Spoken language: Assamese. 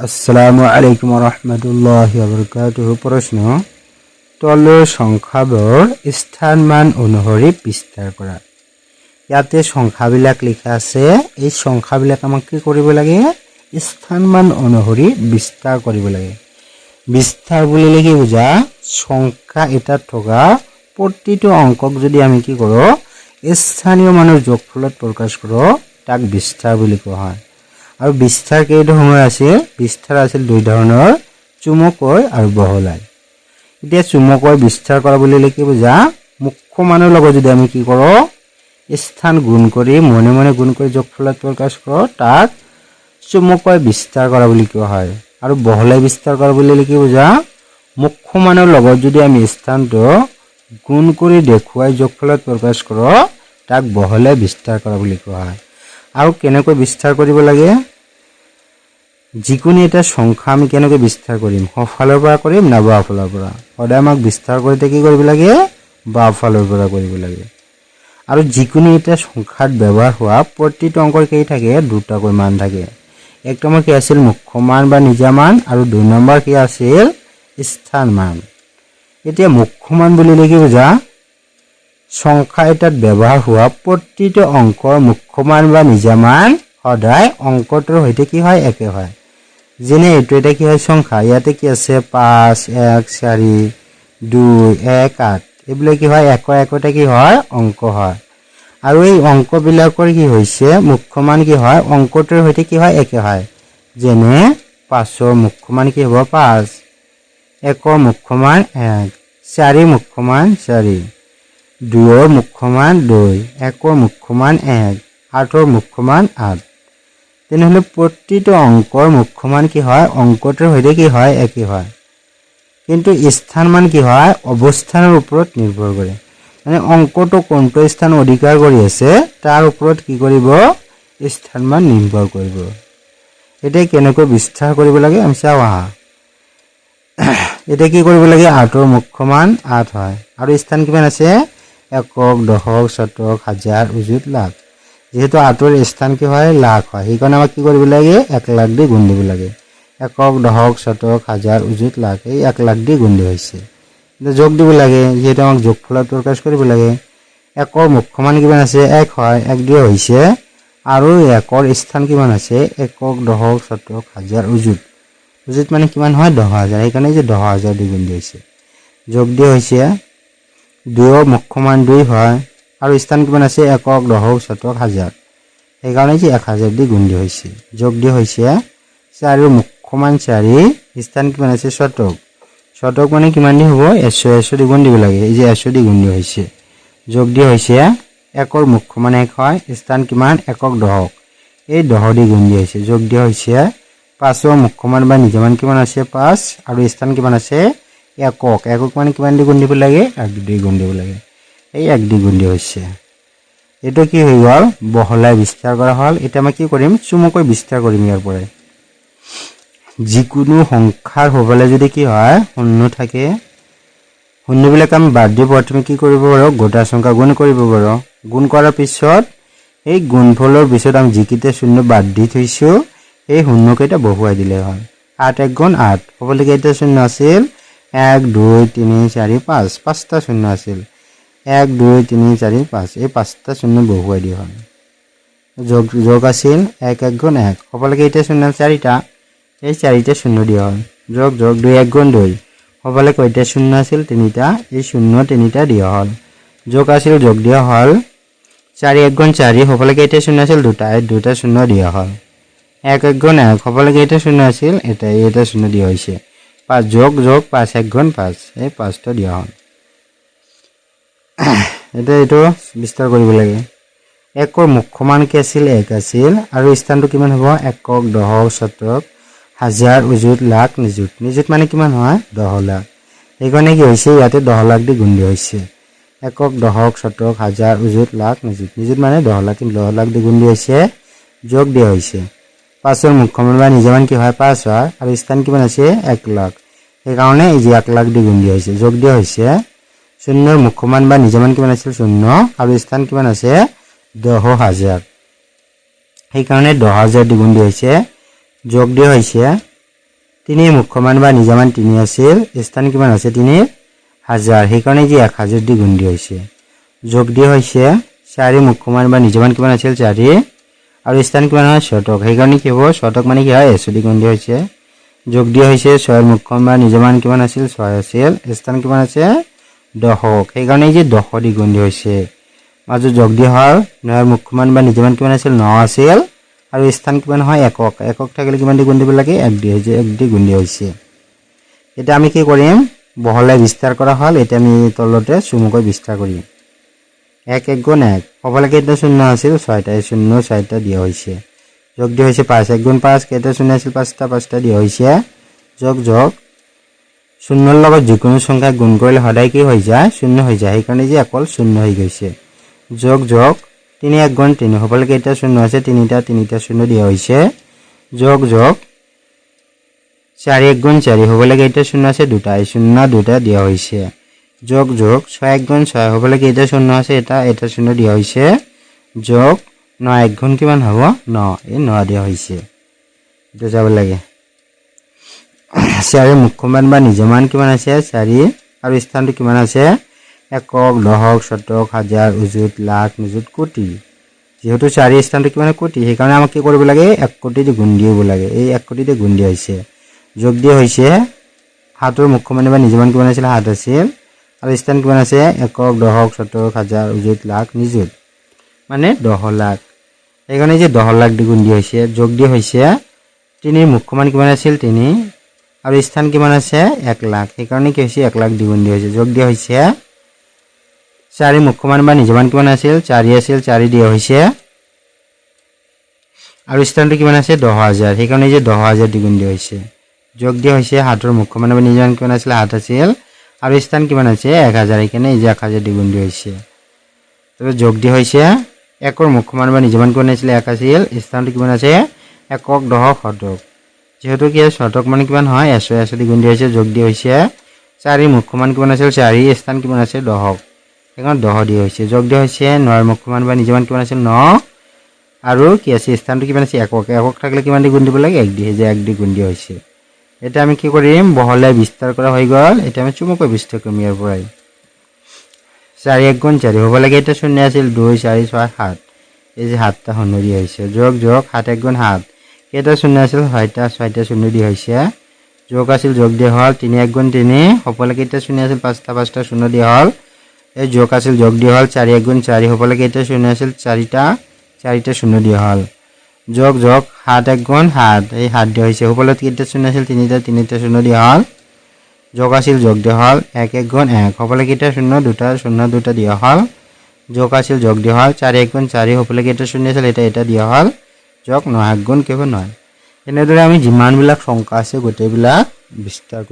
আসসালামু আলাইকুম ৰহমতুল্লাহি ওয়া প্ৰশ্ন তলৰ সংখ্যাবোৰ স্থানমান অনুসৰি বিস্তাৰ কৰা। ইয়াতে সংখ্যাবিলাক লিখা আছে, এই সংখ্যাবিলাক আমাক কি কৰিব লাগে? স্থানমান অনুসৰি বিস্তাৰ কৰিব লাগে। বিস্তাৰ বুলিলে কি বুজা? সংখ্যা এটাত থকা প্ৰতিটো অংকক যদি আমি কি কৰোঁ, স্থানীয় মানৰ যোগফলত প্ৰকাশ কৰোঁ, তাক বিস্তাৰ বুলি কোৱা হয়। আৰু বিস্তাৰ কেই ধৰণৰ আছে? বিস্তাৰ আছিল দুই ধৰণৰ, চুমুকৈ আৰু বহলাই। এতিয়া চুমুকৈ বিস্তাৰ কৰা বুলিলে কি বুজা? মুখ্য মানৰ লগত যদি আমি কি কৰোঁ, স্থান গুণ কৰি মনে মনে গুণ কৰি যোগফলত প্ৰকাশ কৰোঁ, তাক চুমুকৈ বিস্তাৰ কৰা বুলি কোৱা হয়। আৰু বহলাই বিস্তাৰ কৰা বুলিলে কি বুজা? মুখ্য মানৰ লগত যদি আমি স্থানটো গুণ কৰি দেখুৱাই যোগফলত প্ৰকাশ কৰোঁ, তাক বহলাই বিস্তাৰ কৰা বুলি কোৱা হয়। আৰু কেনেকৈ বিস্তাৰ কৰিব লাগে? যিকোনো এটা সংখ্যা আমি কেনেকৈ বিস্তাৰ কৰিম? সোঁফালৰ পৰা কৰিম না বাওঁফালৰ পৰা? সদায় আমাক বিস্তাৰ কৰোঁতে কি কৰিব লাগে? বাওঁফালৰ পৰা কৰিব লাগে। আৰু যিকোনো এটা সংখ্যাত ব্যৱহাৰ হোৱা প্ৰতিটো অংকৰ কি থাকে? দুটাকৈ মান থাকে। এক নম্বৰ কি আছিল? মুখ্য মান বা নিজা মান, আৰু দুই নম্বৰ কি আছিল? স্থান মান। এতিয়া মুখ্য মান বুলিলে কি বুজা? সংখ্যা এটাত ব্যৱহাৰ হোৱা প্ৰতিটো অংকৰ মুখ্য মান বা নিজা মান সদায় অংকটোৰ সৈতে কি হয়? একে হয়। যেনে এইটো এটা কি হয়? সংখ্যা। ইয়াতে কি আছে? 5, 1, 4, 2, 1, 8। এইবিলাক কি হয়? একোটা কি হয়? অংক হয়। আৰু এই অংকবিলাকৰ কি হৈছে? মুখ্য মান কি হয়? অংকটোৰ সৈতে কি হয়? একে হয়। যেনে 5ৰ মুখ্য মান কি হ'ব? 5, 1ৰ মুখ্য মান 1, 4ৰ মুখ্য মান 4, 2ৰ মুখ্য মান 2, 1ৰ মুখ্য মান 1, 8ৰ মুখ্য মান 8। তেনেহ'লে প্ৰতিটো অংকৰ মুখ্য মান কি হয়? অংকটোৰ সৈতে কি হয়? একে হয়। কিন্তু স্থান মান কি হয়? অৱস্থানৰ ওপৰত নিৰ্ভৰ কৰে। মানে অংকটো কোনটো স্থান অধিকাৰ কৰি আছে তাৰ ওপৰত কি কৰিব? স্থান মান নিৰ্ভৰ কৰিব। এতিয়া কেনেকৈ বিস্তাৰ কৰিব লাগে আমি চাওঁ আহা। এতিয়া কি কৰিব লাগে? 8ৰ মুখ্য মান 8 হয়। আৰু স্থান কিমান আছে? একক, দশক, শতক, হাজাৰ, অযুত, লাখ। যেহেতু 8ৰ স্থান কি হয়? লাখ হয়। সেইকাৰণে আমাক কি কৰিব লাগে? 1 লাখ দি গুণ দিব লাগে। একক, দশক, শতক, হাজাৰ, অযুত, লাখ, এই 1 লাখ দি গুণ দি হৈছে। যোগ দিব লাগে, যিহেতু আমাক যোগফলত প্ৰকাশ কৰিব লাগে। 1ৰ মুখ্য মান কিমান আছে? 1 হয়। 1 দিয়ে হৈছে। আৰু 1ৰ স্থান কিমান আছে? একক, দশক, শতক, হাজাৰ, অযুত। অযুত মানে কিমান হয়? 10,000। সেইকাৰণে যে 10,000 দি গুণ দি হৈছে। যোগ দিয়ে হৈছে। 2ৰ মুখ্য মান 2 হয়। আৰু স্থান কিমান আছে? একক, দশক, শতক, হাজাৰ। সেইকাৰণে যে 1000 দি গুণ দি হৈছে। যোগ দিয়ে হৈছে। 4ৰ মুখ্য মান 4, স্থান কিমান আছে? শতক। শতক মানে কিমান দি হ'ব? 100 দি গুণ দিব লাগে। এই যে 100 দি গুণ দি হৈছে। যোগ দিয়ে হৈছে। 1ৰ মুখ্য মান 1 হয়। স্থান কিমান? একক, দশক। এই 10 দি গুণ দি হৈছে। যোগ দিয়ে হৈছে। 5ৰ মুখ্য মান বা নিজা মান কিমান আছে? 5, আৰু স্থান কিমান আছে? একক। একক মানে কিমান দি গুণ দিব লাগে? 1 দি গুণ দিব লাগে। এই 1 দি গুণ দি হৈছে। এইটো কি হৈ গ'ল? বহলাই বিস্তাৰ কৰা হ'ল। এতিয়া আমি কি কৰিম? চুমুকৈ বিস্তাৰ কৰিম ইয়াৰ পৰাই। যিকোনো সংখ্যাৰ সোঁফালে যদি কি হয়? শূন্য থাকে, শূন্যবিলাক আমি বাদ দি প্ৰথমে কি কৰিব পাৰোঁ? গোটা সংখ্যা গুণ কৰিব পাৰোঁ। গুণ কৰাৰ পিছত এই গুণফলৰ পিছত আমি যিকেইটা শূন্য বাদ দি থৈছোঁ, এই শূন্যকেইটা বহুৱাই দিলে হয়। 8 × 1 = 8। সোঁফালে কেইটা শূন্য আছিল? 1, 2, 3, 4, 5। 5টা শূন্য আছিল। 1, 2, 3, 4, 5। এই 5টা শূন্য বহুৱাই দিয়া হয়। যোগ আছিল 1, 1 × 1। সোঁফালে কেইটা শূন্য? 4টা। এই 4টা শূন্য দিয়া হয়। যোগ 2, 1 × 2। সোঁফালে কেইটা শূন্য আছিল? 3টা। এই শূন্য 3টা দিয়া হ'ল। যোগ আছিল, যোগ দিয়া হ'ল। 4, 1 × 4। সোঁফালে কেইটা শূন্য আছিল? 2টা। এই 2টা শূন্য দিয়া হ'ল। 1, 1 × 1। সোঁফালে কেইটা শূন্য আছিল? এটা শূন্য দিয়া হৈছে। 5 যোগ 5, 1 × 5। এই 5টা দিয়া হ'ল। এতিয়া এইটো বিস্তাৰ কৰিব লাগে। 1ৰ মুখ্য মান কি আছিল? 1 আছিল। আৰু স্থানটো কিমান হ'ব? একক, দশক, শতক, হাজাৰ, অযুত, লাখ, নিযুত। নিযুত মানে কিমান হয়? 10 লাখ। সেইকাৰণে কি হৈছে? ইয়াতে 10 লাখ দি গুণ দিয়া হৈছে। একক, দশক, শতক, হাজাৰ, অযুত, লাখ, নিযুত। নিযুত মানে 10 লাখ। 10 লাখ দি গুণ দিয়া হৈছে। যোগ দিয়া হৈছে। 5ৰ মুখ্য মান বা নিজা মান কি হয়? 5 হয়। আৰু স্থান কিমান আছে? 1 লাখ। সেইকাৰণে এই যে 1 লাখ দি গুণ দিয়া হৈছে। যোগ দিয়া হৈছে। 0ৰ মুখ্য মান বা নিজা মান কিমান আছিল? 0। আৰু স্থান কিমান আছে? 10,000। সেইকাৰণে 10,000 দি গুণ দিয়া হৈছে। যোগ দিয়া হৈছে। তিনিৰ মুখ্যমান বা নিজামান তিনি আছিল স্থান কিমান আছে তিনিৰ হাজাৰ সেইকাৰণে যি 1000 দি গুণ দিয়া হৈছে যোগ দিয়া হৈছে 4 মুখ্যমান বা নিজামান কিমান আছিল 4 আৰু স্থান কিমান হয় শতক সেইকাৰণে কি হ'ব শতক মানে কি হয় 100 দি গুণ দিয়া হৈছে যোগ দিয়া হৈছে 6 মুখ্যমান বা নিজামান কিমান আছিল 6 আছিল স্থান কিমান আছে দশক সেইকাৰণে যি 10 দি গুণ দিয়া হৈছে মাজত যোগ দিয়া হ'ল 9 মুখ্যমান বা নিজামান কিমান আছিল 9 আছিল আৰু স্থান কিমান হয় একক একক থাকিলে কিমান দি গুণ দিব লাগে 1 দি গুণ দিয়া হৈছে এটা আমি কি কৰিম বহলাই বিস্তাৰ কৰা হল এটা আমি তলতে চুমুকৈ বিস্তাৰ কৰিম 1 1 গুণ 1 হ'ব লাগে এটা শূন্য আছিল 6টা শূন্য 6টা দিয়া হৈছে যোগ দিয়া হৈছে 5 1 গুণ 5 কেইটা শূন্য আছিল 5টা 5টা দিয়া হৈছে যোগ যোগ শূন্যৰ লগত যিকোনো সংখ্যা গুণ কৰিলে সদায় কি হৈ যায় শূন্য হৈ যায় সেইকাৰণে যে অকল শূন্য হৈ গৈছে যোগ যোগ 3 1 গুণ 3 হ'ব লাগে এটা শূন্য আছে 3টা শূন্য দিয়া হৈছে যোগ যোগ 4 1 গুণ 4 হ'ব লাগে এটা শূন্য আছে 2টা শূন্য 2টা দিয়া হৈছে যোগ যোগ 6 1 গুণ 6 হ'ব লাগে এটা শূন্য আছে এটা শূন্য দিয়া হৈছে যোগ 9 1 গুণ কিমান হ'ব 9 এই 9 দিয়া হৈছে এটা যাব লাগে 4 মুখ্যমান বা নিজামান কিমান আছে 4 আৰু স্থানটো কিমান আছে একক দশক শতক হাজাৰ উজুত লাখ নিযুত কোটি যেহেতু 4 স্থানটো কিমান কোটি সেইকাৰণে আমাক কি কৰিব লাগে 1 কোটি দি গুণ দিব লাগে এই 1 কোটি দি গুণ দিয়া হৈছে যোগ দিয়া হৈছে হাতৰ মুখ্যমান বা নিজামান কিমান আছিল 7 আছিল আৰু স্থান কিমান আছে একক দশক শতক হাজাৰ উজুত লাখ নিযুত মানে 10 লাখ এইখানে যে 10 লাখ দি গুণ দিয়া হৈছে যোগ দিয়া হৈছে 3 মুখ্যমান কিমান আছিল 3 আৰু স্থান কিমান আছে 1 লাখ সেইকাৰণে কি হৈছে 1 লাখ দি গুণ দিয়া হৈছে যোগ দিয়া হৈছে 4 মুখ্যমান বা নিজামান কিমান আছিল 4 আছিল 4 দিয়া হৈছে আৰু স্থানটো কিমান আছে 10000 সেইকাৰণে যে 10000 দি গুণ দিয়া হৈছে যোগ দিয়া হৈছে হাতৰ মুখ্যমান বা নিজামান কিমান আছিল 7 আছিল আৰু স্থান কিমান আছে 1000 সেইকাৰণে এই যে 1000 দি গুণ দিয়া হৈছে তবে যোগ দিয়া হৈছে একৰ মুখ্যমান বা নিজামান কিমান আছিল 1 আছিল স্থানটো কিমান আছে একক দশক শতক যেহেতু কি শতক মানে কিমান হয় 100 দি গুণ দিয়া হৈছে যোগ দিয়া হৈছে 4 মুখ্যমান কিমান আছিল 4 স্থান কিমান আছে দশক সেইকাৰণে 10 দিয়া হৈছে যোগ দিয়া হৈছে 9 মুখ্যমান বা নিজামান কিমান আছিল 9 আৰু কি আছে স্থানটো কিমান আছে একক একক থাকিলে কিমান দি গুণ দিব লাগে 1 দি যে 1 দি গুণ দিয়া হৈছে এটা আমি কি কৰিম বহলাই বিস্তাৰ কৰা হৈ গ'ল এটা আমি চুমুকৈ বিস্তাৰ কৰিম ইয়াৰ পৰাই 4 1 গুণ 4 হ'ব লাগে এটা শূন্য আছিল 2 4 6 7 এই যে 7টা শূন্য দিয়া হৈছে যোগ যোগ 7 1 গুণ 7 কেইটা শূন্য আছিল 6টা শূন্য দিয়া হৈছে যোগ আছিল যোগ দিয়া হ'ল 3 1 গুণ 3 হ'ব লাগে এটা শূন্য আছিল 5টা শূন্য দিয়া হ'ল এই যোগ আছিল যোগ দিয়া হ'ল 4 1 গুণ 4 হ'ব লাগে এটা শূন্য আছিল 4টা শূন্য দিয়া হ'ল যোগ যোগ 7 1 গুণ 7 এই 7 দিয়া হৈছে হ'ব লাগে এটা শূন্য আছিল 3টা শূন্য দিয়া হ'ল যোগ আছিল যোগ দিয়া হ'ল 1 1 গুণ 1 হ'ব লাগে এটা শূন্য 2টা দিয়া হ'ল যোগ আছিল যোগ দিয়া হ'ল 4 1 গুণ 4 হ'ব লাগে এটা শূন্য আছিল এটা দিয়া হ'ল যোগ 9 1 গুণ 9 এনেদৰে আমি যিমানবিলাক সংখ্যা আছে গোটেইবিলাক বিস্তাৰ